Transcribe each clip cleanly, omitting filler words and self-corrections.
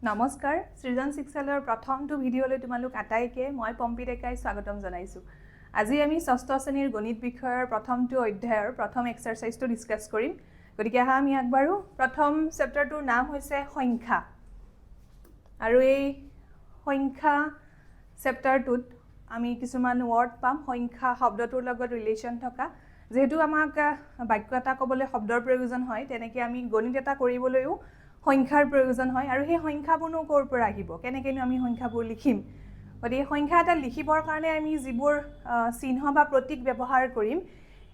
নমস্কাৰ সৃজন শিক্ষালয়ৰ প্ৰথমটো ভিডিঅলৈ তোমালোক আটাইকে মই পম্পি ডেকাই স্বাগতম জনাইছো। আজি আমি ষষ্ঠ শ্ৰেণীৰ গণিত বিষয়ৰ প্ৰথমটো অধ্যায়ৰ প্ৰথম এক্সাৰসাইজটো ডিসকাস কৰিম। গতিকে আমি আগবাঢ়ো। প্ৰথম চেপ্টাৰটোৰ নাম হৈছে সংখ্যা। আৰু এই সংখ্যা চেপ্টাৰটোত আমি কিছুমান ওয়াৰ্ড পাম সংখ্যা শব্দটোৰ লগত ৰিলেশন থকা। যেহেতু আমাক বাক্য এটা ক'বলৈ শব্দৰ প্ৰয়োজন হয়, তেনেকৈ আমি গণিত এটা কৰিবলৈও সংখ্যাৰ প্ৰয়োজন হয়। আৰু সেই সংখ্যাবোৰনো ক'ৰ পৰা আহিব, কেনেকৈনো আমি সংখ্যাবোৰ লিখিম। গতিকে সংখ্যা এটা লিখিবৰ কাৰণে আমি যিবোৰ চিহ্ন বা প্ৰতীক ব্যৱহাৰ কৰিম,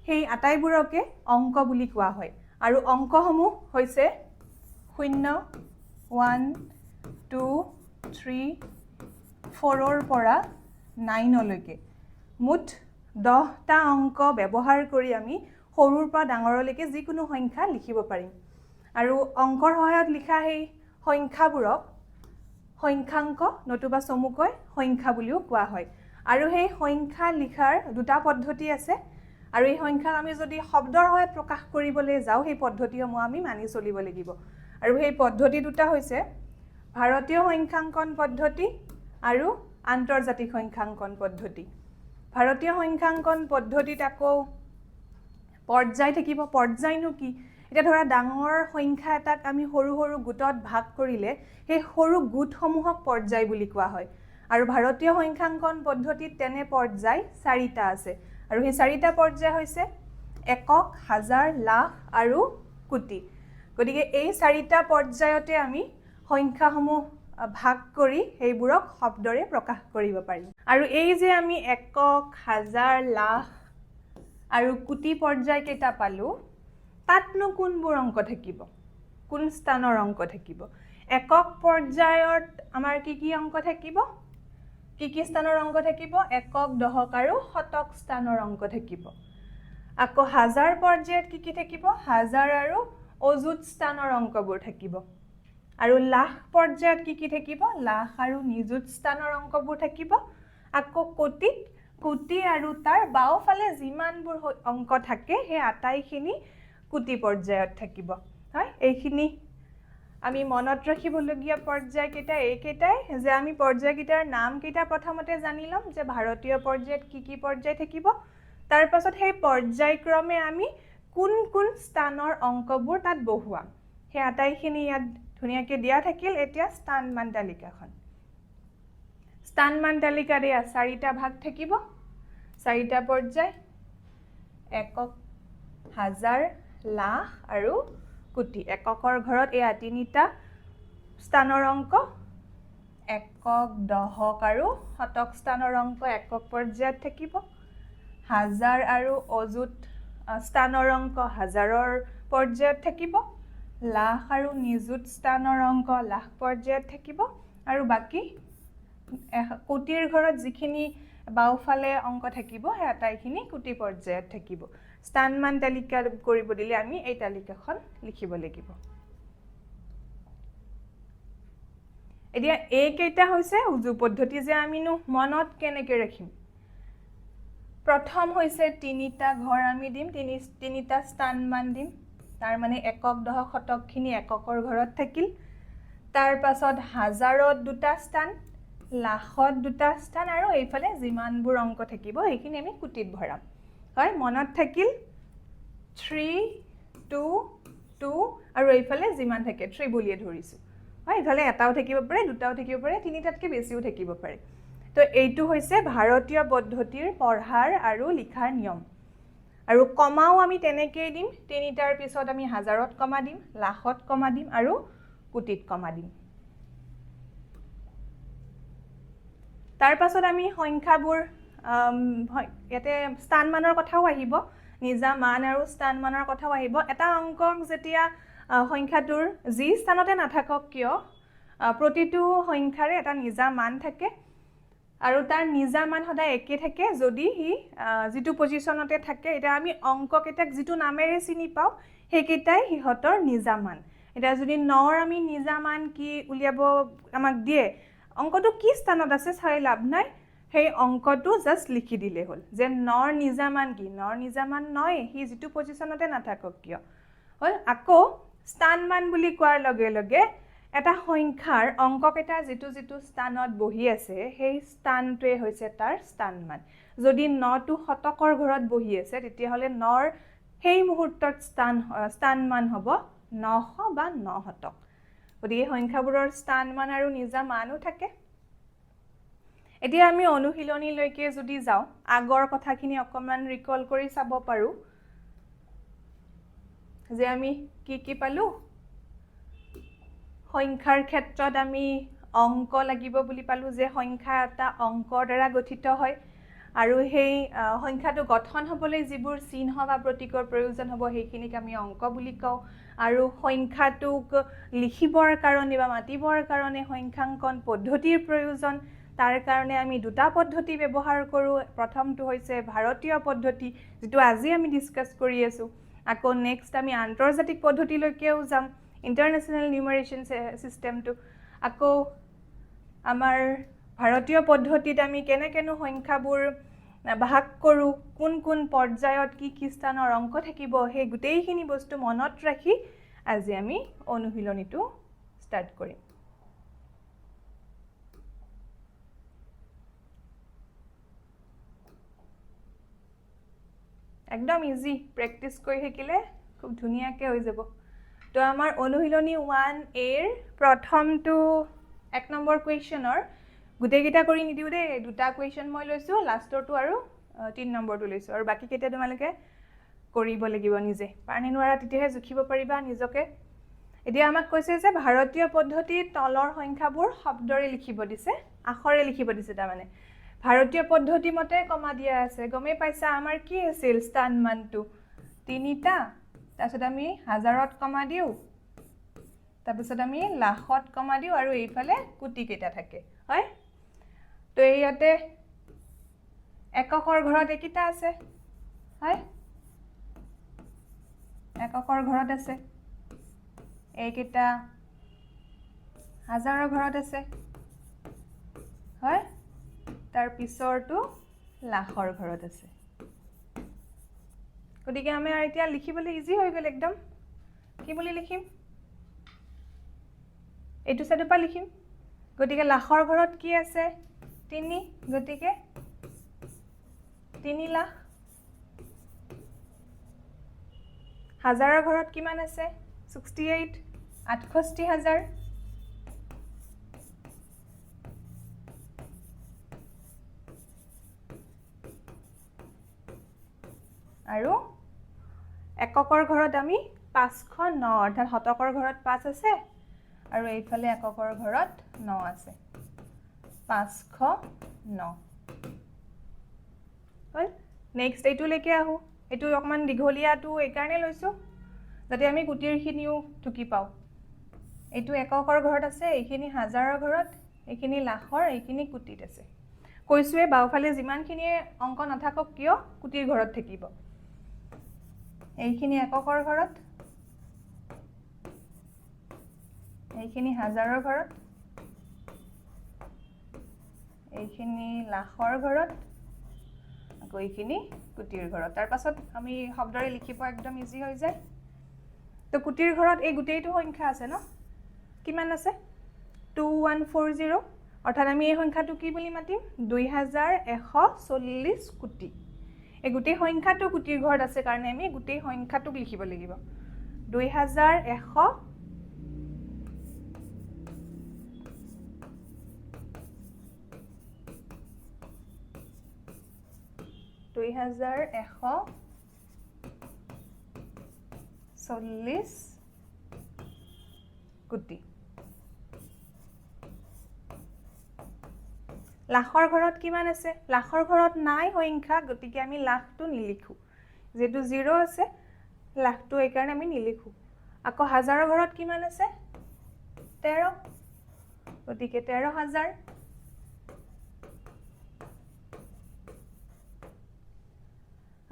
সেই আটাইবোৰকে অংক বুলি কোৱা হয়। আৰু অংকসমূহ হৈছে 0, 1, 2, 3, 4ৰ পৰা 9লৈকে মুঠ 10টা অংক ব্যৱহাৰ কৰি আমি সৰুৰ পৰা ডাঙৰলৈকে যিকোনো সংখ্যা লিখিব পাৰিম। আৰু অংকৰ সহায়ত লিখা সেই সংখ্যাবোৰক সংখ্যাংক নতুবা চমুকৈ সংখ্যা বুলিও কোৱা হয়। আৰু সেই সংখ্যা লিখাৰ দুটা পদ্ধতি আছে। আৰু এই সংখ্যাক আমি যদি শব্দৰ সহায়ত প্ৰকাশ কৰিবলৈ যাওঁ, সেই পদ্ধতিসমূহ আমি মানি চলিব লাগিব। আৰু সেই পদ্ধতি দুটা হৈছে ভাৰতীয় সংখ্যাংকন পদ্ধতি আৰু আন্তৰ্জাতিক সংখ্যাংকন পদ্ধতি। ভাৰতীয় সংখ্যাংকন পদ্ধতিত আকৌ পৰ্যায় থাকিব। পৰ্যায়নো কি? এটা ধৰা ডাঙৰ সংখ্যা এটাক আমি সৰু সৰু গোটত ভাগ কৰিলে সেই সৰু গোটসমূহক পৰ্যায় বুলি কোৱা হয়। আৰু ভাৰতীয় সংখ্যাংকন পদ্ধতিত তেনে পৰ্যায় 4টা আছে। আৰু সেই 4টা পৰ্যায় হৈছে একক, হাজাৰ, লাখ আৰু কোটি। গতিকে এই 4টা পৰ্যায়তে আমি সংখ্যাসমূহ ভাগ কৰি সেইবোৰক শব্দৰে প্ৰকাশ কৰিব পাৰিম। আৰু এই যে আমি একক, হাজাৰ, লাখ আৰু কোটি পৰ্যায় কেইটা পালো, তাতনো কোনবোৰ অংক থাকিব, কোন স্থানৰ অংক থাকিব? একক পৰ্যায়ত আমাৰ কি অংক থাকিব, কি স্থানৰ অংক থাকিব? একক, দশক আৰু শতক স্থানৰ অংক থাকিব। আকৌ হাজাৰ পৰ্যায়ত কি থাকিব? হাজাৰ আৰু অযুত স্থানৰ অংকবোৰ থাকিব। আৰু লাখ পৰ্যায়ত কি থাকিব? লাখ আৰু নিযুত স্থানৰ অংকবোৰ থাকিব। আকৌ কোটিত কোটি আৰু তাৰ বাওঁফালে যিমানবোৰ অংক থাকে সেই আটাইখিনি কোটি পৰ্যায়ত থাকিব। হয়, এইখিনি আমি মনত ৰাখিবলগীয়া পৰ্যায় কেইটা এইকেইটাই, যে আমি পৰ্যায় কেইটাৰ নাম কেইটা প্ৰথমতে জানি ল'ম, যে ভাৰতীয় পৰ্যায়ত কি পৰ্যায় থাকিব। তাৰ পাছত সেই পৰ্যায়ক্ৰমে আমি কোন কোন স্থানৰ অংকবোৰ তাত বহুৱাম। সেই আটাইখিনি ইয়াত ধুনীয়াকৈ দিয়া থাকিল। এতিয়া স্থানমান তালিকাখন। স্থানমান তালিকাত এয়া 4টা ভাগ থাকিব, 4টা পৰ্যায়, একক, হাজাৰ, লাখ আৰু কোটি। এককৰ ঘৰত এয়া 3টা স্থানৰ অংক, একক, দশক আৰু শতক স্থানৰ অংক একক পৰ্যায়ত থাকিব। হাজাৰ আৰু অযুত স্থানৰ অংক হাজাৰৰ পৰ্যায়ত থাকিব। লাখ আৰু নিযুত স্থানৰ অংক লাখ পৰ্যায়ত থাকিব। আৰু বাকী কোটিৰ ঘৰত যিখিনি বাওঁফালে অংক থাকিব সেই আটাইখিনি কোটি পৰ্যায়ত থাকিব। স্থানমান তালিকা কৰিব দিলে আমি এই তালিকাখন লিখিব লাগিব। এতিয়া এইকেইটা হৈছে উজু পদ্ধতি, যে আমিনো মনত কেনেকৈ ৰাখিম। প্ৰথম হৈছে 3টা ঘৰ আমি দিম, 3টা স্থানমান দিম। তাৰ মানে একক, দশক, শতকখিনি এককৰ ঘৰত থাকিল। তাৰ পাছত হাজাৰত 2টা স্থান, লাখত 2টা স্থান, আৰু এইফালে যিমানবোৰ অংক থাকিব সেইখিনি আমি কোটিত ভৰাম। হয়, মনত থাকিল 3, 2, 2 আৰু এইফালে যিমান থাকে 3 বুলিয়ে ধৰিছোঁ। হয়, এইফালে এটাও থাকিব পাৰে, দুটাও থাকিব পাৰে, 3টাতকৈ বেছিও থাকিব পাৰে। তো এইটো হৈছে ভাৰতীয় পদ্ধতিৰ পঢ়াৰ আৰু লিখাৰ নিয়ম। আৰু কমাও আমি তেনেকৈয়ে দিম। 3টাৰ পিছত আমি হাজাৰত কমা দিম, লাখত কমা দিম আৰু কোটিত কমা দিম। তাৰ পাছত আমি সংখ্যাবোৰ ইয়াতে স্থানমানৰ কথাও আহিব, নিজা মান আৰু স্থানমানৰ কথাও আহিব। এটা অংকক যেতিয়া সংখ্যাটোৰ যি স্থানতে নাথাকক কিয়, প্ৰতিটো সংখ্যাৰে এটা নিজা মান থাকে। আৰু তাৰ নিজা মান সদায় একে থাকে যদি সি যিটো পজিশ্যনতে থাকে। এতিয়া আমি অংককেইটাক যিটো নামেৰে চিনি পাওঁ সেইকেইটাই সিহঁতৰ নিজা মান। এতিয়া যদি 9ৰ আমি নিজা মান কি উলিয়াব আমাক দিয়ে, অংকটো কি স্থানত আছে চাই লাভ নাই, সেই অংকটো জাষ্ট লিখি দিলে হ'ল যে 9ৰ নিজা মান কি। 9ৰ নিজা মান 9, সি যিটো পজিশ্যনতে নাথাকক কিয়। হ'ল। আকৌ স্থানমান বুলি কোৱাৰ লগে লগে এটা সংখ্যাৰ অংককেইটা যিটো স্থানত বহি আছে সেই স্থানটোৱে হৈছে তাৰ স্থানমান যদি 9টো শতকৰ ঘৰত বহি আছে তেতিয়াহ'লে 9ৰ সেই মুহূৰ্তত স্থানমান হ'ব 900 বা 9 শতক গতিকে সংখ্যাবোৰৰ স্থানমান আৰু নিজা মানো থাকে এতিয়া আমি অনুশীলনীলৈকে যদি যাওঁ আগৰ কথাখিনি অকমান ৰিকল কৰি চাব পাৰো যে আমি কি পালো সংখ্যাৰ ক্ষেত্ৰত আমি অংক লাগিব বুলি পালো যে সংখ্যা এটা অংকৰ দ্বাৰা গঠিত হয় আৰু সেই সংখ্যাটো গঠন হ'বলৈ যিবোৰ চিহ্ন বা প্ৰতীকৰ প্ৰয়োজন হ'ব সেইখিনিক আমি অংক বুলি কওঁ আৰু সংখ্যাটোক লিখিবৰ কাৰণে বা মাতিবৰ কাৰণে সংখ্যাঙ্কন পদ্ধতিৰ প্ৰয়োজন তাৰ কাৰণে আমি দুটা পদ্ধতি ব্যৱহাৰ কৰোঁ প্ৰথমটো হৈছে ভাৰতীয় পদ্ধতি যেটো আজি আমি ডিসকাস কৰি আছো আকৌ নেক্সট আমি আন্তৰ্জাতিক পদ্ধতিলৈকেও যাম ইন্টাৰনেশ্যনেল নিউমাৰেচন সিস্টেমটো আকৌ আমাৰ ভাৰতীয় পদ্ধতিত আমি কেনেকেনো সংখ্যাবোৰ ভাগ কৰোঁ কোন পৰ্যায়ত কি স্থানৰ অংক থাকিব সেই গোটেইখিনি বস্তু মনত ৰাখি আজি আমি অনুশীলনীটো ষ্টাৰ্ট কৰিম একদম ইজি প্ৰেক্টিস কৰি থাকিলে খুব ধুনীয়াকৈ হৈ যাব তো আমাৰ অনুশীলনী 1A ৰ প্ৰথমটো 1 নম্বৰ কোৱেশ্চনৰ গুটেইকেইটা কৰি নিদিও দে দুটা কোৱেশ্চন মই লৈছো লাষ্টৰটো আৰু 3 নম্বৰটো লৈছো আৰু বাকি কেইটা তোমালোকে কৰিব লাগিব নিজে পাৰনে নোৱাৰা তেতিয়াহে জুখিব পাৰিবা নিজকে এতিয়া আমাক কৈছে যে ভাৰতীয় পদ্ধতিত তলৰ সংখ্যাবোৰ শব্দৰে লিখিব দিছে আখৰে লিখিব দিছে তাৰ মানে ভাৰতীয় পদ্ধতি মতে কমা দিয়া আছে গমে পাইছা আমাৰ কি আছিল স্থানমানটো 3টা তাৰপিছত আমি হাজাৰত কমা দিও তাৰপিছত আমি লাখত কমা দিও আৰু এইফালে কোটি কেইটা থাকে হয় তো ইয়াতে এককৰ ঘৰত একিটা আছে হয় এককৰ ঘৰত আছে এইকেইটা হাজাৰৰ ঘৰত আছে হয় তাৰ পিছৰটো লাখৰ ঘৰত আছে গতিকে আমি আৰু এতিয়া লিখিবলৈ ইজি হৈ গ'ল একদম কি বুলি লিখিম এইটো সাইডৰ পৰা লিখিম গতিকে লাখৰ ঘৰত কি আছে 3 গতিকে 3 লাখ হাজাৰৰ ঘৰত কিমান আছে 68 68000 আৰু এককৰ ঘৰত আমি 509 অৰ্থাৎ শতকৰ ঘৰত 5 আছে আৰু এইফালে এককৰ ঘৰত 9 আছে 509 হল নেক্সট এইটো লেকে আহো এইটো অকমান দীঘলীয়াটো এই কাৰণে লৈছো যাতে আমি কোটিৰখিনিও ঠুকি পাও এইটো এককৰ ঘৰত আছে এইখিনি হাজাৰৰ ঘৰত এইখিনি লাখৰ এইখিনি কোটিত আছে কৈছোৱে বাওফালে যিমানখিনি অংক নাথাকক কিয় কোটিৰ ঘৰত থাকিব এইখিনি এককৰ ঘৰত এইখিনি হাজাৰৰ ঘৰত এইখিনি লাখৰ ঘৰত আকৌ এইখিনি কোটিৰ ঘৰত তাৰ পাছত আমি শব্দৰে লিখিব একদম ইজি হৈ যায় তো কোটিৰ ঘৰত এই গোটেইটো সংখ্যা আছে ন কিমান আছে 2140 অৰ্থাৎ আমি এই সংখ্যাটো কি বুলি মাতিম 2140 কোটি এই গোটেই সংখ্যাটো কোটিৰ ঘৰত আছে কাৰণে আমি গোটেই সংখ্যাটোক লিখিব লাগিব 2140 কোটি লাখৰ ঘৰত কিমান আছে লাখৰ ঘৰত নাই সংখ্যা গতিকে আমি লাখটো নিলিখো যেটো 0 আছে লাখটো এই কাৰণে আমি নিলিখো আকৌ হাজাৰৰ ঘৰত কিমান আছে 13 গতিকে 13000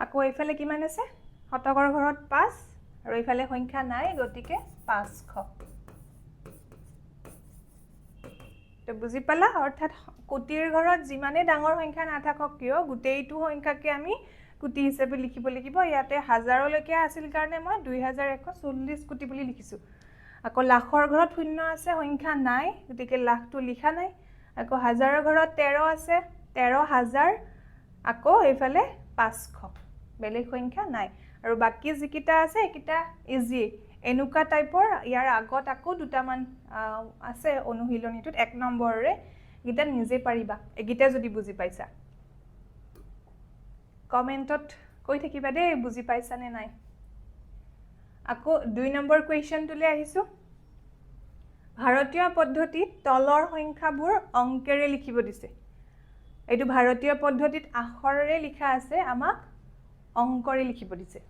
আকৌ এইফালে কিমান আছে শতকৰ ঘৰত 5 আৰু এইফালে সংখ্যা নাই গতিকে 500 তো বুজি পালা অৰ্থাৎ কোটিৰ ঘৰত যিমানে ডাঙৰ সংখ্যা নাথাকক কিয় গোটেইটো সংখ্যাকে আমি কোটি হিচাপে লিখিব লাগিব ইয়াতে হাজাৰলৈকে আছিল কাৰণে মই 2140 কোটি বুলি লিখিছো আকৌ লাখৰ ঘৰত শূন্য আছে, সংখ্যা নাই, গতিকে লাখটো লিখা নাই। আকৌ হাজাৰৰ ঘৰত 13 আছে, 13,000, আকৌ এইফালে 500, বেলেগ সংখ্যা নাই। আৰু বাকী যিকেইটা আছে এইকেইটা ইজি। এনেকুৱা টাইপৰ ইয়াৰ আগত আকৌ দুটামান আছে অনুশীলনীটোত 1 নম্বৰৰে, এইকেইটা নিজে পাৰিবা এইকেইটা যদি বুজি পাইছা। কমেণ্টত কৈ থাকিবা দেই বুজি পাইছানে নাই। আকৌ 2 নম্বৰ কুৱেশ্যনটোলৈ আহিছোঁ। ভাৰতীয় পদ্ধতিত তলৰ সংখ্যাবোৰ অংকেৰে লিখিব দিছে। এইটো ভাৰতীয় পদ্ধতিত আখৰেৰে লিখা আছে, আমাক অংকৰে লিখিব দিছে।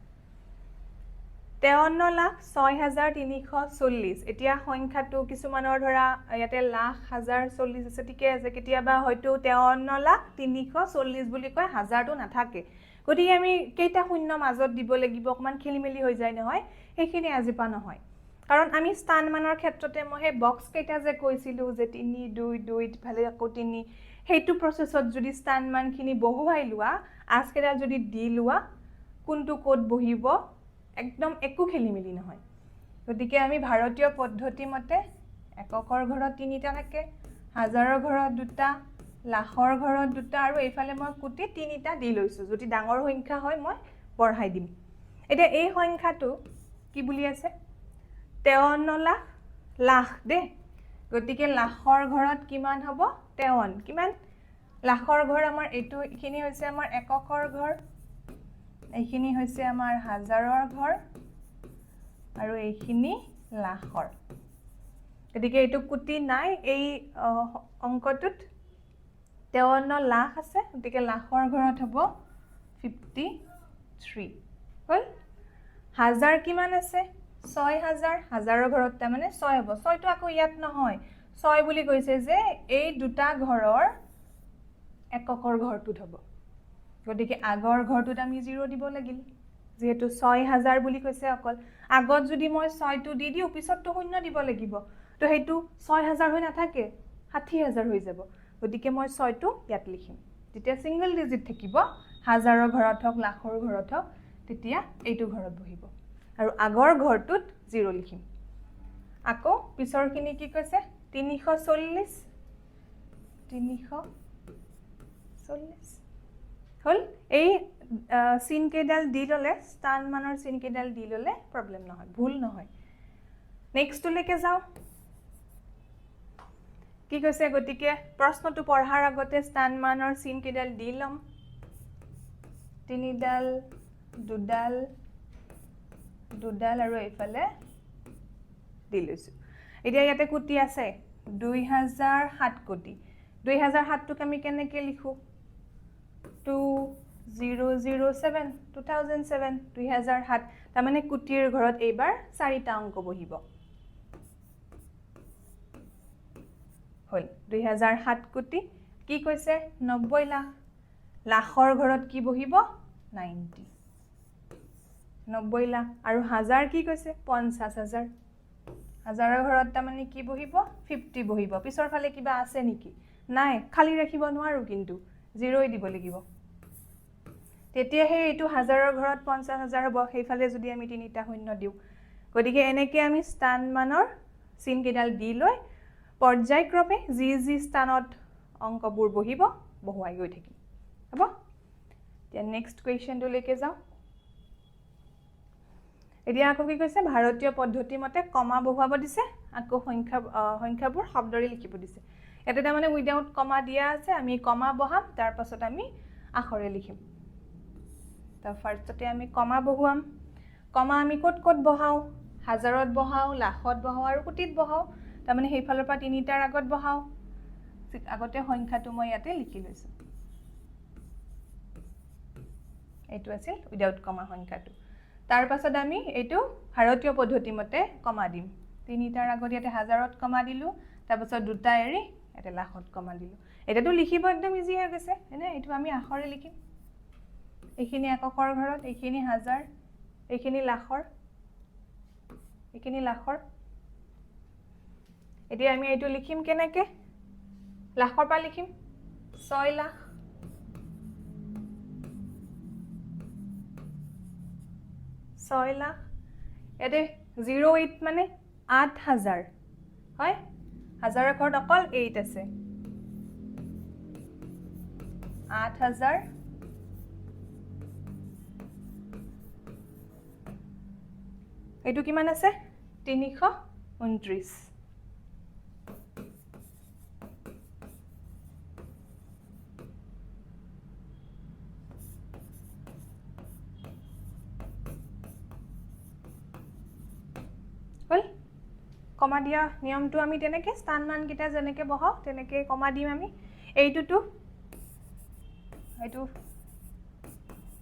53,06,340। এতিয়া সংখ্যাটো কিছুমানৰ ধৰা ইয়াতে লাখ, হাজাৰ, 40 আছে, ঠিকে আছে। কেতিয়াবা হয়তো 53,340 বুলি কয়, হাজাৰটো নাথাকে। গতিকে আমি কেইটা শূন্য মাজত দিব লাগিব, অকণমান খেলিমেলি হৈ যায় নহয়, সেইখিনি আজিপা নহয়। কাৰণ আমি স্থানমানৰ ক্ষেত্ৰতে মই সেই বক্স কেইটা যে কৈছিলোঁ যে 3, 2, 2, ইফালে আকৌ 3, সেইটো প্ৰচেছত যদি স্থানমানখিনি বহুৱাই লোৱা, আজকেইটা যদি দি লোৱা, কোনটো ক'ত বহিব একদম একো খেলিমেলি নহয়। গতিকে আমি ভাৰতীয় পদ্ধতি মতে এককৰ ঘৰত 3টা থাকে, হাজাৰৰ ঘৰত 2টা, লাখৰ ঘৰত 2টা, আৰু এইফালে মই কোটি 3টা দি লৈছোঁ। যদি ডাঙৰ সংখ্যা হয় মই বঢ়াই দিম। এতিয়া এই সংখ্যাটো কি বুলি আছে? 53 লাখ দেই। গতিকে লাখৰ ঘৰত কিমান হ'ব? 53। কিমান? লাখৰ ঘৰ আমাৰ এইখিনি হৈছে আমাৰ এককৰ ঘৰ, এইখিনি হৈছে আমাৰ হাজাৰৰ ঘৰ, আৰু এইখিনি লাখৰ। গতিকে এইটো কোটি নাই এই অংকটোত, 53 লাখ আছে, গতিকে লাখৰ ঘৰত হ'ব 53 হ'ল। হাজাৰ কিমান আছে? 6,000, হাজাৰৰ ঘৰত তাৰমানে 6 হ'ব। 6টো আকৌ ইয়াত নহয়, 6 বুলি কৈছে যে এই দুটা ঘৰৰ এককৰ ঘৰটোত হ'ব। গতিকে আগৰ ঘৰটোত আমি 0 দিব লাগিল, যিহেতু 6,000 বুলি কৈছে অকল। আগত যদি মই 6টো দি দিওঁ, পিছততো শূন্য দিব লাগিব, তো সেইটো 6,000 হৈ নাথাকে, 60,000 হৈ যাব। গতিকে মই 6টো ইয়াত লিখিম। যেতিয়া ছিংগল ডিজিট থাকিব, হাজাৰৰ ঘৰত হওক, লাখৰ ঘৰত হওক, তেতিয়া এইটো ঘৰত বহিব। আৰু আগৰ ঘৰটোত 0 লিখিম। আকৌ পিছৰখিনি কি কৈছে? 340, 340 হ'ল। এই চিনকেইডাল দি ল'লে, স্থানমানৰ চিনকেইডাল দি ল'লে প্ৰব্লেম নহয়, ভুল নহয়। নেক্সটলৈকে যাওঁ। কি কৈছে? গতিকে প্ৰশ্নটো পঢ়াৰ আগতে স্থানমানৰ চিনকেইডাল দি ল'ম। 3ডাল, 2ডাল, 2ডাল, আৰু এইফালে দি লৈছোঁ। এতিয়া ইয়াতে কোটি আছে 2007 কোটি। 2007টোক আমি কেনেকৈ লিখোঁ? 2007, 2007, তাৰমানে কোটিৰ ঘৰত এইবাৰ 4টা অংক বহিব। হ'ল 2007 কোটি। কি কৈছে? 90 লাখ। লাখৰ ঘৰত কি বহিব? 90, 90 লাখ। আৰু হাজাৰ কি কৈছে? 50,000। হাজাৰৰ ঘৰত তাৰমানে কি বহিব? 50 বহিব। পিছৰ ফালে কিবা আছে নেকি? নাই, খালী ৰাখিব নোৱাৰোঁ, কিন্তু 0 দিব লাগিব। তেতিয়াহে এইটো হাজাৰৰ ঘৰত 50,000 হ'ব, সেইফালে যদি আমি 3টা শূন্য দিওঁ। গতিকে এনেকৈ আমি স্থানমানৰ চিনকেইডাল দি লৈ পৰ্যায়ক্ৰমে যি যি স্থানত অংকবোৰ বহিব বহুৱাই গৈ থাকিম। হ'ব? এতিয়া নেক্সট কুৱেশ্যনটোলৈকে যাওঁ। এতিয়া আকৌ কি কৈছে? ভাৰতীয় পদ্ধতি মতে কমা বহুৱাব দিছে, আকৌ সংখ্যাবোৰ শব্দৰে লিখিব দিছে। ইয়াতে তাৰমানে উইদাউট কমা দিয়া আছে, আমি কমা বহাম, তাৰ পাছত আমি আখৰে লিখিম। তো ফাৰ্ষ্টতে আমি কমা বহুৱাম। কমা আমি ক'ত ক'ত বহাওঁ? হাজাৰত বহাওঁ, লাখত বহাওঁ, আৰু কোটিত বহাওঁ। তাৰমানে সেইফালৰ পৰা 3টাৰ আগত বহাওঁ। আগতে সংখ্যাটো মই ইয়াতে লিখি লৈছোঁ। এইটো আছিল উইদাউট কমা সংখ্যাটো। তাৰ পাছত আমি এইটো ভাৰতীয় পদ্ধতি মতে কমা দিম। 3টাৰ আগত ইয়াতে হাজাৰত কমা দিলোঁ, তাৰপাছত 2টা এৰি ইয়াতে লাখত কমা দিলোঁ। এতিয়াতো লিখিব একদম ইজি হৈ গৈছে, হয়নে? এইটো আমি আখৰে লিখিম। এইখিনি এককৰ ঘৰত, এইখিনি হাজাৰ, এইখিনি লাখৰ, এইখিনি লাখৰ। এতিয়া আমি এইটো লিখিম কেনেকৈ? লাখৰ পৰা লিখিম 6 লাখ, 6 লাখ। ইয়াতে 08 মানে 8000 হয় হাজাৰৰ ঘৰত অকল 8 আছে 8000 এইটো কিমান আছে 329 হল কমা দিয়া নিয়মটো আমি তেনেকে স্থান মান কিটা যেনেকে বহাও তেনেকে কমা দিম আমি এইটোটো এইটো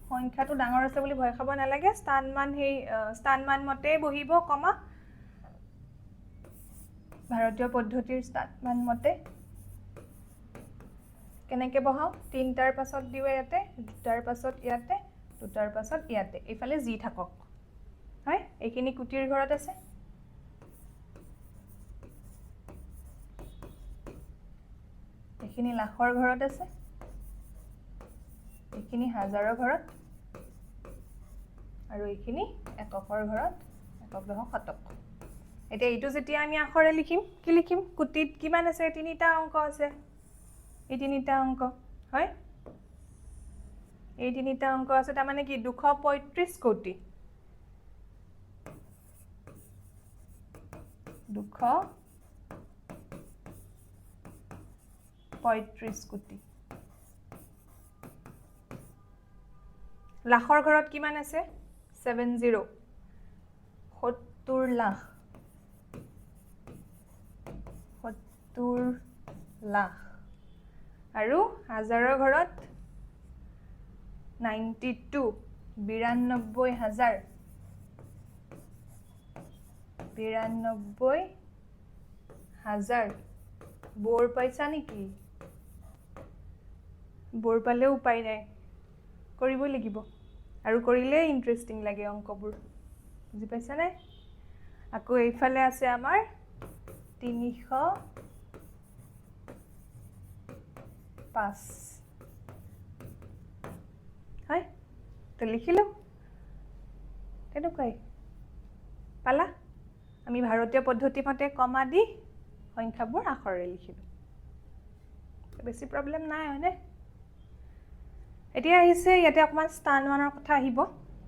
সংখ্যাটো ডাঙৰ আছে বুলি ভয় খাব নালাগে স্থান মান মতে বহিব কমা ভাৰতীয় পদ্ধতিৰ স্থান মান মতে কেনেকে বহাও 3টাৰ পাছত দিও ইয়াতে 2টাৰ পাছত ইয়াতে 2টাৰ পাছত ইয়াতে এইফালে জি থাকক হয় এইখিনি কুটিৰ ঘৰত আছে এইখিনি লাখৰ ঘৰত আছে এইখিনি হাজাৰৰ ঘৰত আৰু এইখিনি এককৰ ঘৰত একক দশক শতক এতিয়া এইটো যেতিয়া আমি আখৰে লিখিম কি লিখিম কুটিত কিমান আছে তিনিটা অংক আছে এই তিনিটা অংক হয় এই তিনিটা অংক আছে তাৰ মানে কি 235 কোটি 235 কোটি লাখৰ ঘৰত কিমান আছে 70 70 লাখ 70 লাখ আৰু হাজাৰৰ ঘৰত 92 92000 92000 বৰ পইচা নেকি বৰ পালে উপায় নাই কৰিব লাগিব আৰু কৰিলে ইন্টাৰেষ্টিং লাগে অংকবোৰ বুজি পাইছা নে আকৌ এইফালে আছে আমাৰ 305 হয় তো লিখিলো তেনেকৈ পালা আমি ভাৰতীয় পদ্ধতি মতে কমা দি সংখ্যাবোৰ আখৰে লিখিলো বেছি প্ৰবলেম নাই হয়নে এতিয়া আহিছে ইয়াতে অকমান স্থান মানৰ কথা আহিব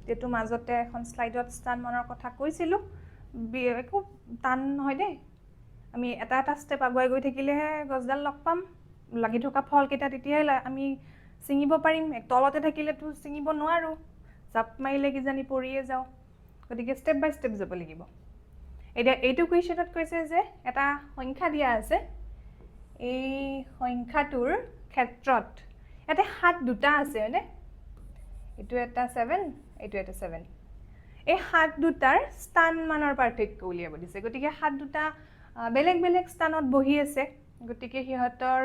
যেটো মাজতে এখন স্লাইডত স্থান মানৰ কথা কৈছিলো একো টান নহয় দে আমি এটা এটা ষ্টেপ আগুৱাই গৈ থাকিলেহে গছডাল লগ পাম লাগি থকা ফল কেইটা তেতিয়াই আমি চিঙিব পাৰিম তলতে থাকিলেতো চিঙিব নোৱাৰো জাপ মাৰিলে কি জানি পৰিয়ে যাও গতিকে ষ্টেপ বাই ষ্টেপ যাব লাগিব এতিয়া এইটো কুৱেশ্যনত কৈছে যে এটা সংখ্যা দিয়া আছে এই সংখ্যাটোৰ ক্ষেত্ৰত ইয়াতে হাত দুটা আছে হয়নে এইটো এটা 7 এইটো এটা 7 এই হাত দুটাৰ স্থান মানৰ পাৰ্থক্য উলিয়াব দিছে গতিকে হাত দুটা বেলেগ বেলেগ স্থানত বহি আছে গতিকে হিহঁতৰ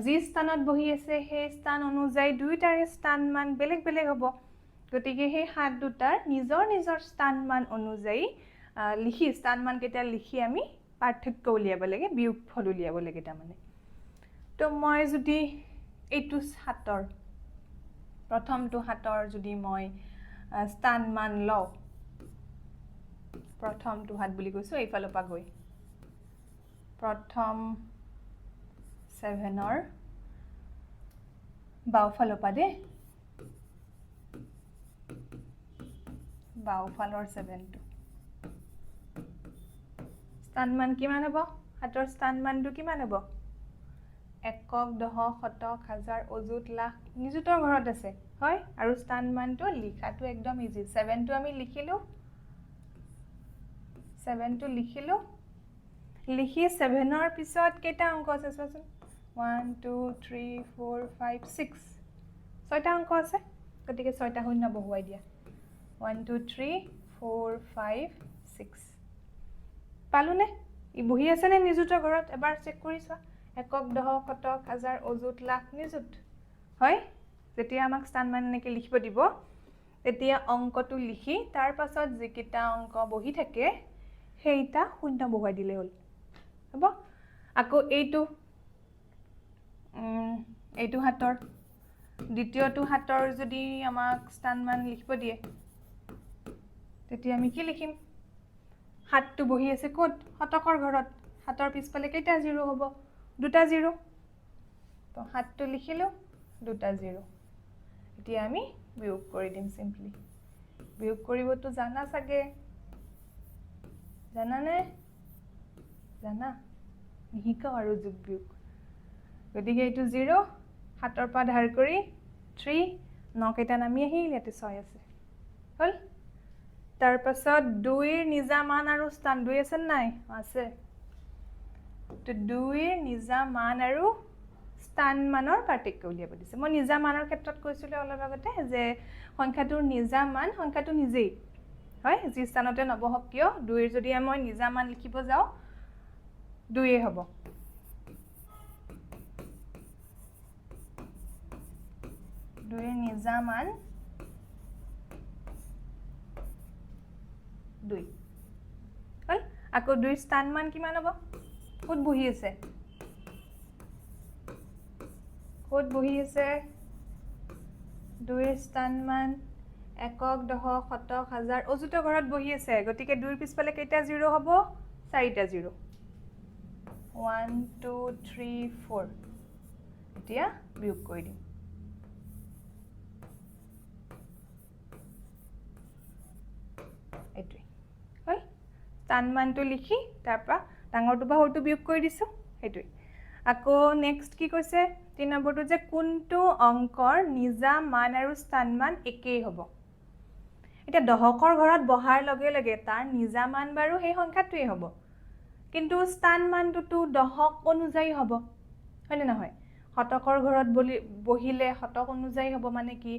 যি স্থানত বহি আছে সেই স্থান অনুযায়ী দুইটাৰে স্থান মান বেলেগ বেলেগ হ'ব গতিকে সেই হাত দুটাৰ নিজৰ নিজৰ স্থান মান অনুযায়ী লিখি স্থান মান কেইটা লিখি আমি পাৰ্থক্য উলিয়াব লাগে বিয়োগফল উলিয়াব লাগে তাৰমানে তো মই যদি এইটো হাতৰ প্ৰথমটো হাতৰ যদি মই স্থান মান লও প্ৰথমটো হাত বুলি কৈছো এইফালৰ পৰা গৈ প্ৰথম 7ৰ বাওফালৰ পৰা দে বাওফালৰ 7টো স্থান মান কিমান হ'ব হাতৰ স্থান মানটো কিমান হ'ব একক দশক শতক হাজাৰ অযুত লাখ নিযুতৰ ঘৰত আছে হয় আৰু স্থান মানটো লিখাটো একদম ইজি 7টো আমি লিখিলো 7টো লিখিলো লিখি 7ৰ পিছত কেইটা অংক আছে চোৱাচোন 1 2 3 4 5 6 ছয়টা অংক আছে গতিকে ছয়টা শূন্য বহুৱাই দিয়া 1 2 3 4 5 6 পালুনে ই বহি আছে নে নিযুতৰ ঘৰত এবাৰ চেক কৰি চোৱা একক দশক শতক হাজাৰ অযুত লাখ নিযুত হয় যেতিয়া আমাক স্থান মান এনেকৈ লিখিব দিব তেতিয়া অংকটো লিখি তাৰ পাছত যিকেইটা অংক বহি থাকে সেইটা শূন্য বহুৱাই দিলে হ'ল হ'ব আকৌ এইটো হাতৰ দ্বিতীয়টো হাতৰ যদি আমাক স্থান মান লিখিব দিয়ে তেতিয়া আমি কি লিখিম 7টো বহি আছে ক'ত শতকৰ ঘৰত 7ৰ পিছফালে কেইটা 0 হ'ব 2টা 0 তো 7টো লিখিলো 2টা 0 এতিয়া আমি বিয়োগ কৰি দিম সিম্পলি বিয়োগ কৰিবতো জানা চাগে জানা নে জানা নিহিকাও আৰু যোগ বিয়োগ গতিকে এইটো 0 7ৰ পৰা ধাৰ কৰি 3 9 কেইটা নামি আহিল ইয়াতে 6 আছে হল তাৰ পাছত 2ৰ নিজা মান আৰু স্থান 2 আছে নাই আছে তো 2ৰ নিজা মান আৰু স্থান মানৰ পাৰ্থক্য উলিয়াব দিছে মই নিজা মানৰ ক্ষেত্ৰত কৈছিলো অলপ আগতে যে সংখ্যাটোৰ নিজা মান সংখ্যাটো নিজেই হয় যি স্থানতে নবহক কিয় 2ৰ যদি মই নিজা মান লিখিব যাও 2 হ'ব 2ৰ নিজা মান 2 হল আকৌ 2ৰ স্থান মান কিমান হ'ব ক'ত বহি আছে 2ৰ স্থান মান একক দশক শতক হাজাৰ অযুত ঘৰত বহি আছে গতিকে 2ৰ পিছফালে কেইটা 0 হ'ব 4টা 0 1 2 3 4 এতিয়া বিয়োগ কৰি দিম এইটোই হল স্থান মানটো লিখি তাৰ পৰা ডাঙৰটো বা সৰুটো বিয়োগ কৰি দিছো এইটোই আকৌ নেক্সট কি কৈছে 3 নম্বৰটো যে কোনটো অংকৰ নিজা মান আৰু স্থান মান একেই হ'ব এটা দশকৰ ঘৰত বহাৰ লগে লগে তাৰ নিজা মান বাৰু সেই সংখ্যাটোই হ'ব কিন্তু স্থান মানটো দশক অনুযায়ী হ'ব হয়নে নহয় শতকৰ ঘৰত বহিলে শতক অনুযায়ী হ'ব মানে কি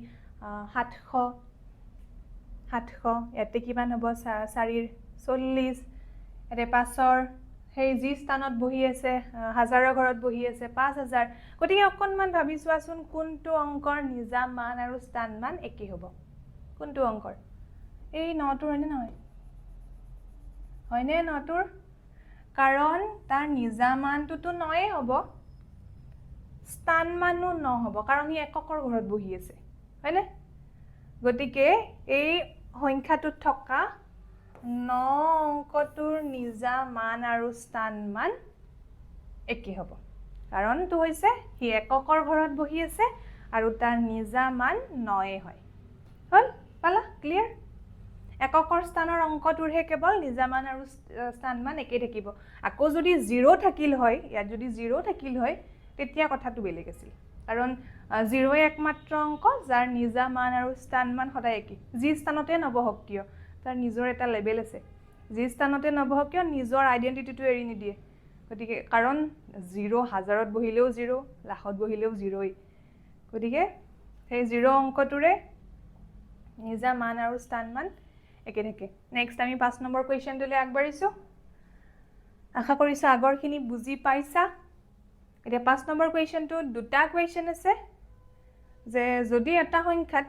700 ইয়াতে কিমান হ'ব 4ৰ 40 এতে 5ৰ সেই যি স্থানত বহি আছে হাজাৰৰ ঘৰত বহি আছে 5000 গতিকে অকনমান ভাবি চোৱাচোন কোনটো অংকৰ নিজা মান আৰু স্থান মান একেই হ'ব কোনটো অংকৰ এই 9টোৰ হয়নে নহয় হয়নে 9টোৰ কাৰণ তাৰ নিজা মানটোতো 9 হ'ব স্থান মানো 9 হ'ব কাৰণ ই এককৰ ঘৰত বহি আছে হয়নে গতিকে এই সংখ্যাটোত থকা 9 অংকটোৰ নিজা মান আৰু স্থান মান একে হ'ব কাৰণ তো হৈছে হি এককৰ ঘৰত বহি আছে আৰু তাৰ নিজা মান 9 হয় হল পালা ক্লিয়াৰ এককৰ স্থানৰ অংকটোৰহে কেৱল নিজা মান আৰু স্থান মান একে থাকিব আকৌ যদি 0 থাকিল হয় ইয়াত যদি 0 থাকিল হয় তেতিয়া কথাটো বেলেগ আছিল কাৰণ 0 একমাত্ৰ অংক যাৰ নিজা মান আৰু স্থান মান সদায় একে যি স্থানতে নবহক কিয় তাৰ নিজৰ এটা লেভেল আছে যি স্থানতে নবহক কিয় নিজৰ আইডেন্টিটিটো এৰি নিদিয়ে গতিকে কাৰণ 0 হাজাৰত বহিলেও 0 লাখত বহিলেও 0ই গতিকে সেই 0 অংকটোৰে নিজা মান আৰু স্থান মান একে থাকে নেক্সট আমি 5 নম্বৰ কোৱেশ্চনটোলৈ আগবাঢ়িছো আশা কৰিছো আগৰখিনি বুজি পাইছা এতিয়া 5 নম্বৰ কোৱেশ্চনটো দুটা কোৱেশ্চন আছে যে যদি এটা সংখ্যাত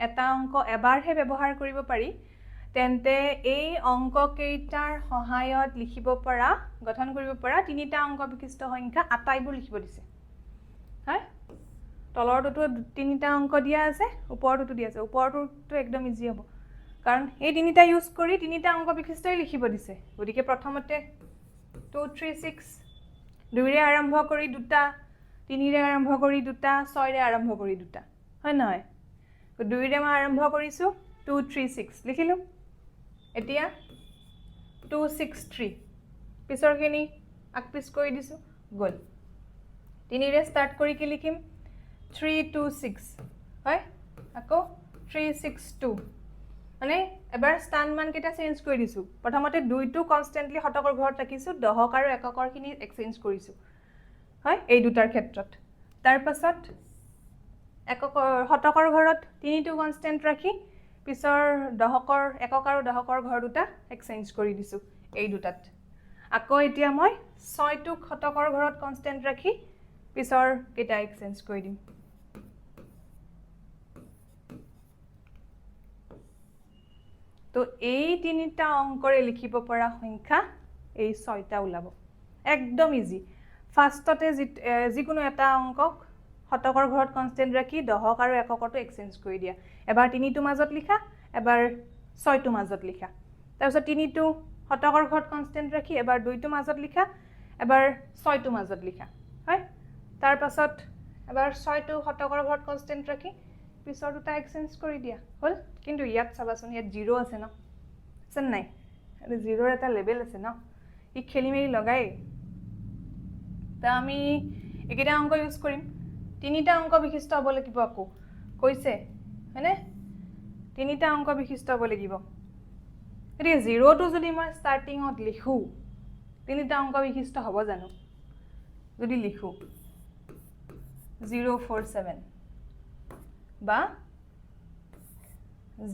এটা অংক এবাৰহে ব্যৱহাৰ কৰিব পাৰি তেন্তে এই অংক কেইটাৰ সহায়ত লিখিব পৰা গঠন কৰিব পৰা তিনিটা অংক বিশিষ্ট সংখ্যা আটাইবোৰ লিখিব দিছে হয় তলৰটোতো তিনিটা অংক দিয়া আছে ওপৰটোতো দিয়া আছে ওপৰটোতো একদম ইজি হ'ব কাৰণ এই তিনিটা ইউজ কৰি তিনিটা অংক বিশিষ্টই লিখিব দিছে গতিকে প্ৰথমতে 236 2ৰে আৰম্ভ কৰি দুটা 3ৰে আৰম্ভ কৰি দুটা 6ৰে আৰম্ভ কৰি দুটা হয় নহয় 2ৰে মই আৰম্ভ কৰিছো 236 লিখিলো এতিয়া 263 পিছৰখিনি আকপিছ কৰি দিছো গল 3ৰে ষ্টাৰ্ট কৰি কি লিখিম 326 হয় আকৌ 362 মানে এবাৰ স্থান মান কেইটা চেঞ্জ কৰি দিছো প্ৰথমতে 2টো কনস্ট্যান্টলি শতকৰ ঘৰত ৰাখিছো দশক আৰু এককৰখিনি এক্সচেঞ্জ কৰিছো হয় এই দুটাৰ ক্ষেত্ৰত তাৰ পাছত এককৰ শতকৰ ঘৰত 3টো কনস্ট্যান্ট ৰাখি পিছৰ দশকৰ একক আৰু দশকৰ ঘৰ দুটা এক্সচেঞ্জ কৰি দিছো এই দুটাত আকৌ এতিয়া মই 6টো শতকৰ ঘৰত কনস্ট্যান্ট ৰাখি পিছৰ কেইটা এক্সচেঞ্জ কৰি দিম তো এই তিনিটা অংকৰে লিখিব পৰা সংখ্যা এই 6টা ওলাব একদম ইজি ফাৰ্ষ্টতে যিকোনো এটা অংকক শতকৰ ঘৰত কনস্ট্যান্ট ৰাখি দশক আৰু এককটো এক্সচেঞ্জ কৰি দিয়া এবাৰ 3টো মাজত লিখা এবাৰ 6টো মাজত লিখা তাৰ পিছত 3টো শতকৰ ঘৰত কনষ্টেণ্ট ৰাখি এবাৰ 2টো মাজত লিখা এবাৰ 6টো মাজত লিখা হয় তাৰ পাছত এবাৰ 6টো শতকৰ ঘৰত কনষ্টেণ্ট ৰাখি পিছৰ দুটা এক্সচেঞ্জ কৰি দিয়া হল কিন্তু ইয়াত চাবাচোন ইয়াত 0 আছে ন আছে নাই আৰু 0ৰ এটা লেভেল আছে ন ই খেলি মেলি লগাই তা আমি একেটা অংক ইউজ কৰিম তিনিটা অংক বিশিষ্ট হ'ব লাগিব আকৌ কৈছে হয়নে তিনিটা অংক বিশিষ্ট হ'ব লাগিব এতিয়া 0টো যদি মই ষ্টাৰ্টিংত লিখো তিনিটা অংক বিশিষ্ট হ'ব জানো যদি লিখো 047 বা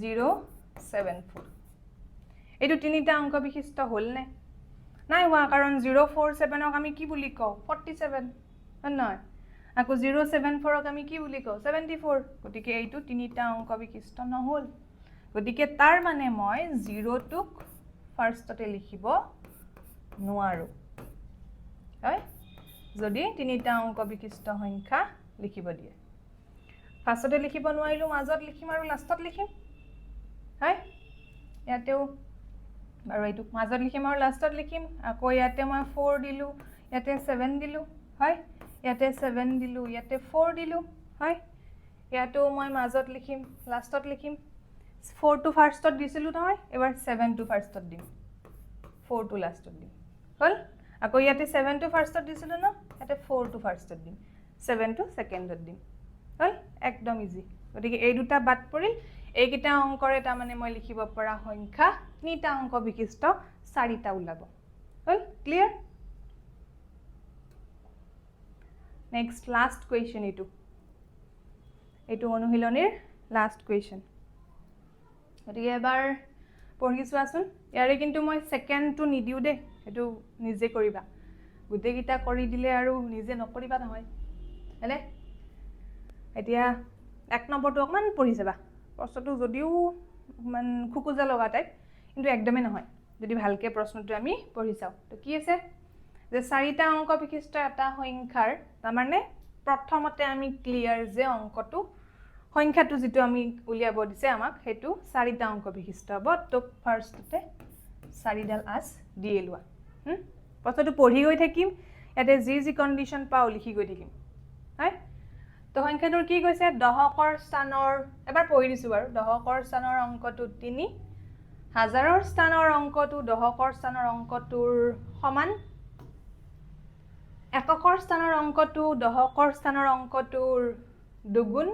074 এইটো তিনিটা অংক বিশিষ্ট হল নে নাই হোৱা কাৰণ 047ক আমি কি বুলি কওঁ 47 নহয় আকৌ 074ক আমি কি বুলি কওঁ 74 গতিকে এইটো তিনিটা অংক বিশিষ্ট নহল গতিকে তাৰ মানে মই 0টোক ফাৰ্ষ্টতে লিখিব নোৱাৰো হয় যদি তিনিটা অংক বিশিষ্ট সংখ্যা লিখিব দিয়ে ফাৰ্ষ্টতে লিখিব নোৱাৰিলো মাজত লিখিম আৰু লাষ্টত লিখিম হয় ইয়াতেও বাৰু এইটো মাজত লিখিম আৰু লাষ্টত লিখিম আকৌ ইয়াতে মই 4 দিলো ইয়াতে 7 দিলো হয় ইয়াতে 7 দিলো ইয়াতে 4 দিলো হয় ইয়াতেও মই মাজত লিখিম লাষ্টত লিখিম 4 টো ফাৰ্ষ্টত দিছিলো নহয় এবাৰ 7 টো ফাৰ্ষ্টত দিম 4 টো লাষ্টত দিম হল আকৌ ইয়াতে 7 টো ফাৰ্ষ্টত দিছিলো ন ইয়াতে 4 টো ফাৰ্ষ্টত দিম 7 টো সেকেন্ডত দিম হল একদম ইজি গতিকে এই দুটা বাদ পৰিল এইকেইটা অংকৰ এটা মানে মই লিখিব পৰা সংখ্যা তিনিটা অংক বিশিষ্ট 4টা ওলাব হল ক্লিয়াৰ নেক্সট লাষ্ট কোৱেশ্চন এইটো অনুশীলনীৰ লাষ্ট কোৱেশ্চন গতিকে এবাৰ পঢ়ি চোৱাচোন ইয়াৰে কিন্তু মই সেকেন্ডটো নিদিও দে এটো নিজে কৰিবা গোটেইকেইটা কৰি দিলে আৰু নিজে নকৰিবা নহয় হলে এতিয়া এক নম্বৰটো অকমান পঢ়ি যাবা প্ৰশ্নটো যদিও মান খুকুজা লগা টাইপ কিন্তু একদমে নহয় যদি ভালকে প্ৰশ্নটো আমি পঢ়ি চাও তো কি আছে যে 4টা অংক বিশিষ্ট এটা সংখ্যাৰ তাৰমানে প্ৰথমতে আমি ক্লিয়াৰ যে অংকটো সংখ্যাটো যেটো আমি উলিয়াব দিছে আমাক হেতু 4টা অংক বিশিষ্ট হ'ব তো ফাৰ্ষ্টতে 4ডাল আস দিয়ে লোৱা প্ৰশ্নটো পঢ়ি গৈ থাকিম ইয়াতে যি কন্ডিশন পাও লিখি গৈ থাকিম হয় তো সংখ্যাটোৰ কি কৈছে দহকৰ স্থানৰ এবাৰ পঢ়ি দিছো বাৰু দহকৰ স্থানৰ অংকটো 3 হাজাৰৰ স্থানৰ অংকটো দহকৰ স্থানৰ অংকটোৰ সমান এককৰ স্থানৰ অংকটো দহকৰ স্থানৰ অংকটোৰ দুগুণ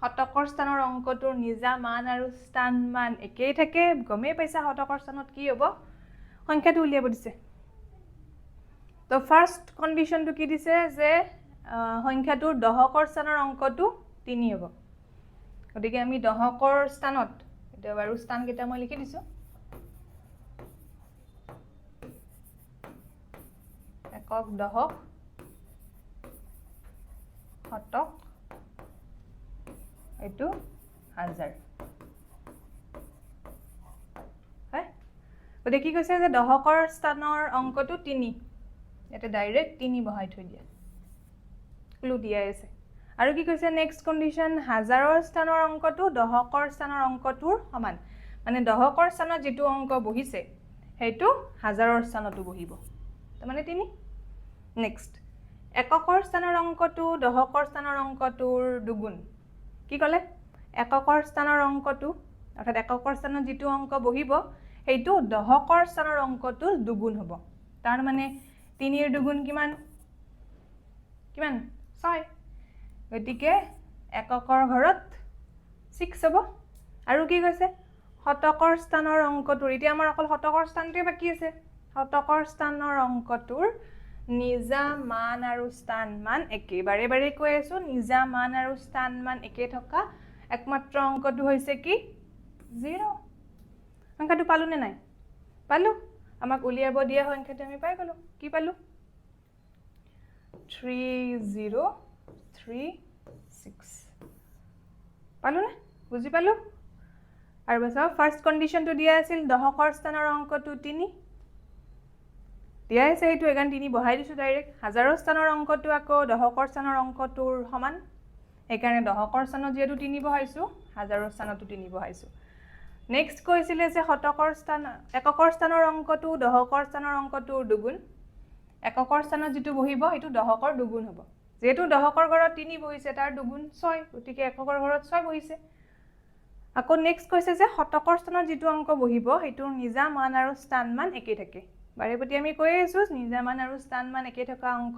শতকৰ স্থানৰ অংকটোৰ নিজা মান আৰু স্থান মান একেই থাকে গমে পাইছা শতকৰ স্থানত কি হ'ব সংখ্যাটো উলিয়াব দিছে তো ফাৰ্স্ট কন্ডিশনটো কি দিছে যে সংখ্যাটোৰ দহকৰ স্থানৰ অংকটো 3 হ'ব গতিকে আমি দহকৰ স্থানত এটা বাৰু স্থান কেইটা মই লিখি দিছো একক দহক শতক এটো হাজাৰ হয় গতিকে কি কৈছে যে দহকৰ স্থানৰ অংকটো 3 এটা ডাইৰেক্ট 3 বহাই থৈ দিয়া ক্লু দিয়া আছে আৰু কি কৈছে নেক্সট কন্ডিশন হাজাৰৰ স্থানৰ অংকটো দহকৰ স্থানৰ অংকটোৰ সমান মানে দহকৰ স্থানত যেটো অংক বহিছে হেতু হাজাৰৰ স্থানতো বহিব মানে 3 নেক্সট এককৰ স্থানৰ অংকটো দহকৰ স্থানৰ অংকটোৰ দুগুণ কি কলে এককৰ স্থানৰ অংকটো অৰ্থাৎ এককৰ স্থানত যেটো অংক বহিব হেতু দহকৰ স্থানৰ অংকটোৰ দুগুণ হ'ব তাৰ মানে 3 এৰ দুগুণ কিমান 6 গতিকে এককৰ ঘৰত 6 হ'ব আৰু কি কৈছে শতকৰ স্থানৰ অংকটোৰ এতিয়া আমাৰ অকল শতকৰ স্থানটোৱে বাকি আছে শতকৰ স্থানৰ অংকটোৰ নিজা মান আৰু স্থান মান একেবাৰে বাৰে কৈ আছো নিজা মান আৰু স্থান মান একে থকা একমাত্ৰ অংকটো হৈছে কি 0 সংখ্যাটো পালো নে নাই পালো আমাক উলিয়াব দিয়া সংখ্যাটো আমি পাই গলো কি পালো 3036 পালো না বুজি পালো আৰু বসাও ফাৰ্স্ট কন্ডিশনটো দিয়া আছিল দহকৰ স্থানৰ অংকটো 3 দিয়া আছে এইটো এগান 3 বহাই দিছো ডাইৰেক্ট হাজাৰৰ স্থানৰ অংকটো আকৌ দহকৰ স্থানৰ অংকটোৰ সমান এইকাৰণে দহকৰ স্থানত যেটো 3 বহাইছো হাজাৰৰ স্থানতো 3 বহাইছো নেক্সট কৈছিলে যে এককৰ স্থানৰ অংকটো দশকৰ স্থানৰ অংকটোৰ দুগুণ এককৰ স্থানত যেটো বহিব এটো দশকৰ দুগুণ হ'ব যেটো দশকৰ ঘৰত 3 বহিছে তাৰ দুগুণ 6 গতিকে এককৰ ঘৰত 6 বহিছে আকৌ নেক্সট কৈছে যে শতকৰ স্থানত যেটো অংক বহিব হেতু নিজা মান আৰু স্থান মান একে থাকে বাৰেপতি আমি কৈ আছো নিজা মান আৰু স্থান মান একে থকা অংক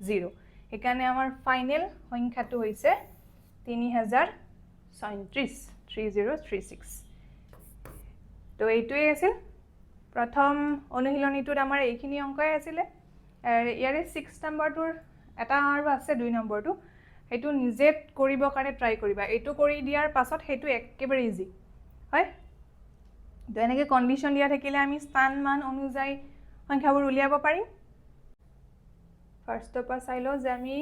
0 একাৰণে আমাৰ ফাইনেল সংখ্যাটো হৈছে 3036 তো এইটোৱে আছিল প্ৰথম অনুশীলনীটোত আমাৰ এইখিনি অংকই আছিল ইয়াৰে 6 নম্বৰটোৰ এটা আৰু আছে 2 নম্বৰটো হেতু নিজে কৰিব কাৰণে ট্ৰাই কৰিবা এইটো কৰি দিয়াৰ পাছত হেতু একেবাৰে ইজি হয় তো এনেকৈ কন্ডিশন দিয়া থাকিলে আমি স্থান মান অনুযায়ী সংখ্যাবোৰ উলিয়াব পাৰিম ফাৰ্ষ্টৰ পৰা চাই লও যে আমি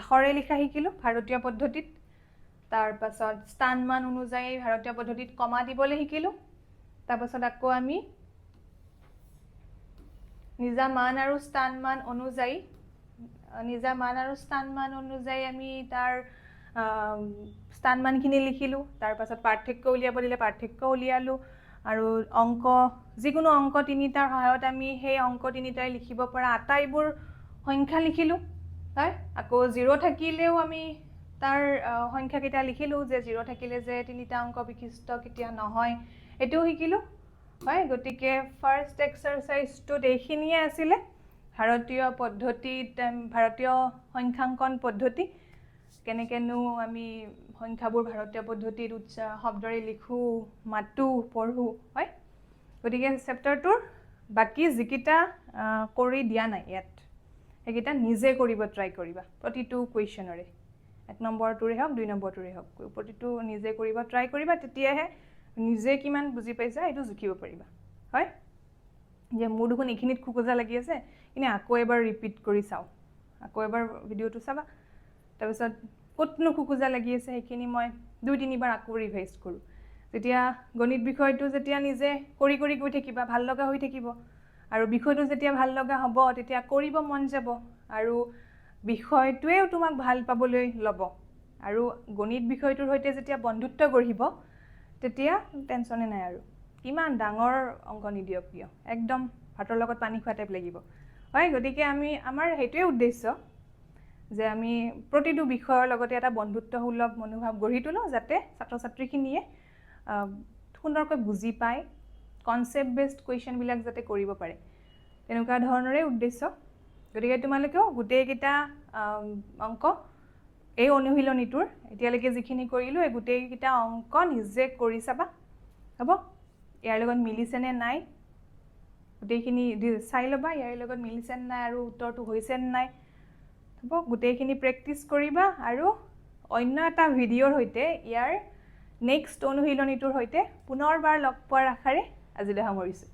আখৰে লিখা শিকিলো ভাৰতীয় পদ্ধতিত তাৰ পাছত স্থান মান অনুযায়ী ভাৰতীয় পদ্ধতিত কমা দিবলৈ শিকিলো তাৰ পাছত আকৌ আমি নিজা মান আৰু স্থান মান অনুযায়ী আমি তাৰ স্থান মানখিনি লিখিলো তাৰ পাছত পাৰ্থক্য উলিয়াব দিলে পাৰ্থক্য উলিয়ালো আৰু অংক যিকোনো অংক তিনিটাৰ সহায়ত আমি সেই অংক তিনিটাই লিখিব পৰা আটাইবোৰ সংখ্যা লিখিলো হয় আকৌ 0 থাকিলেও আমি তাৰ সংখ্যা কেইটা লিখিলো যে 0 থাকিলে যে তিনিটা অংক বিশিষ্ট কেতিয়া নহয় এটোও শিকিলো হয় গতিকে ফাৰ্স্ট এক্সাৰসাইজটো এইখিনিয়ে আছিল ভাৰতীয় পদ্ধতিত ভাৰতীয় সংখ্যাঙ্কন পদ্ধতি কেনেকেনো আমি সংখ্যাবোৰ ভাৰতীয় পদ্ধতিত শব্দৰে লিখো মাতো পঢ়ো হয় গতিকে চেপ্টাৰটোৰ বাকি যিকিটা কৰি দিয়া নাই ইয়াত একিটা নিজে কৰিব ট্ৰাই কৰিবা প্ৰতিটো কোৱেশ্চনৰে 1 নম্বৰটোৰে হওক 2 নম্বৰটোৰে হওক প্ৰতিটো নিজে কৰিব ট্ৰাই কৰিবা তেতিয়াহে নিজে কিমান বুজি পাইছা এটো জুকিব পাৰিবা হয় যে মোৰ দেখোন এখিনিত খুকুজা লাগি আছে ইনে আকৌ এবাৰ ৰিপিট কৰি চাও আকৌ এবাৰ ভিডিওটো চাবা তাৰপিছত কতনো খুকুজা লাগি আছে এখিনি মই 2-3 বাৰ আকৌ ৰিভাইজ কৰো যেতিয়া গণিত বিষয়টো যেতিয়া নিজে কৰি গৈ থাকিবা ভাল লগা হৈ থাকিব আৰু বিষয়টো যেতিয়া ভাল লগা হ'ব তেতিয়া কৰিব মন যাব আৰু বিষয়টোৱেও তোমাক ভাল পাবলৈ লব আৰু গণিত বিষয়টোৰ হৈতে যেতিয়া বন্ধুত্ব গঢ়িব তেতিয়া টেনচনে নাই আৰু কিমান ডাঙৰ অংক নিদিয়ক কিয় একদম ভাতৰ লগত পানী খোৱা টাইপ লাগিব হয় গতিকে আমি আমাৰ হেতুৱে উদ্দেশ্য যে আমি প্ৰতিটো বিষয়ৰ লগতে এটা বন্ধুত্বসুলভ মনোভাৱ গঢ়ি তুলো যাতে ছাত্ৰ ছাত্ৰীখিনিয়ে সুন্দৰকৈ বুজি পায় কনসেপ্ট বেসড কোৱেশ্চন বিলাক যাতে কৰিব পাৰে তেনেকুৱা ধৰণৰে উদ্দেশ্য গতিকে তোমালোকেও গোটেই কিটা অংক এই অনুশীলনীটোৰ এতিয়ালৈকে যিখিনি কৰিলো এই গোটেই কিটা অংক নিজে কৰি চাবা হ'ব ইয়াৰ লগত মিলিছে নে নাই গোটেইখিনি চাই লবা ইয়াৰ লগত মিলিছে নে নাই আৰু উত্তৰটো হৈছে নে নাই হ'ব গোটেইখিনি প্ৰেক্টিস কৰিবা আৰু অন্য এটা ভিডিওৰ হৈতে ইয়াৰ নেক্সট অনুশীলনীটোৰ হৈতে পুনৰবাৰ লগ পোৱাৰ আশাৰে আজিলৈ সামৰিছো